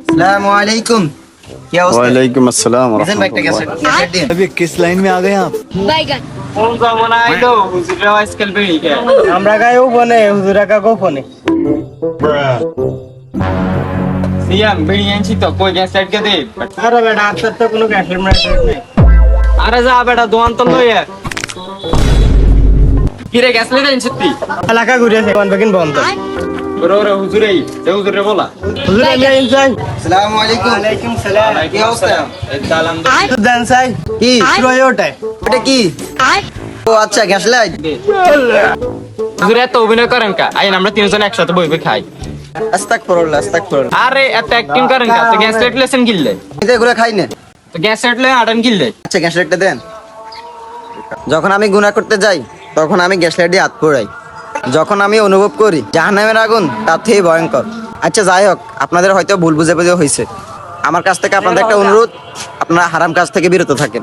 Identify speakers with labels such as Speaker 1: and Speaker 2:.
Speaker 1: अस्सलाम वालेकुम। क्या अवस्था है?
Speaker 2: वालेकुम अस्सलाम
Speaker 1: किशन भाई क्या
Speaker 2: रहमतुल्लाह। अभी किस लाइन में आ गए आप?
Speaker 3: बैगन
Speaker 4: কোন জামন আইলো হুজুরা আজকাল বেরি কে
Speaker 1: আমরা গায়ে ফোনে হুজুরা কাকো ফোনে
Speaker 4: সিয়াম বেরি আনছি তো কই গ্যাস লাইট কে দে
Speaker 1: আরে বেটা আপনার তো কোনো গ্যাসের ম্যাটার নেই।
Speaker 4: আরে যা বেটা দোয়ান তো লইয়া কিরে গ্যাস লাইট আনছিস তুই
Speaker 1: এলাকা ঘুরেছে কোন বেগিন বন্ধ
Speaker 4: ওরে ওরে হুজুরেই এ হুজুরে বলা
Speaker 1: হুজুর আমি ইনসাই। আসসালামু আলাইকুম। ওয়ালাইকুম সালাম। কি অবস্থা?
Speaker 4: এই দালাম
Speaker 1: তো দেন সাই কি শুরু হয়ে ওঠে এটা কি? ও আচ্ছা গ্যাস লাইট।
Speaker 4: হুজুরে এত অভিনয় করেন কা আইন আমরা তিনজন একসাথে বইবে খাই
Speaker 1: আস্তাগফিরুল্লাহ আস্তাগফিরুল্লাহ।
Speaker 4: আরে এত অ্যাক্টিং করেন কা তো গ্যাস লাইট লেসেন কিনলে
Speaker 1: এটা এগুলো খাই না।
Speaker 4: তো গ্যাস লাইট লয়ে আটান কিনলে
Speaker 1: আচ্ছা গ্যাস লাইটটা দেন। যখন আমি গুনাহ করতে যাই তখন আমি গ্যাস লাইট দিয়ে হাত পোড়াই। যখন আমি অনুভব করি জাহান্নামের আগুন তার থেকে ভয়ঙ্কর। আচ্ছা যাই হোক, আপনাদের হয়তো ভুল বুঝাবুঝি হয়েছে। আমার কাছ থেকে আপনাদের একটা অনুরোধ, আপনারা হারাম কাজ থেকে বিরত থাকেন।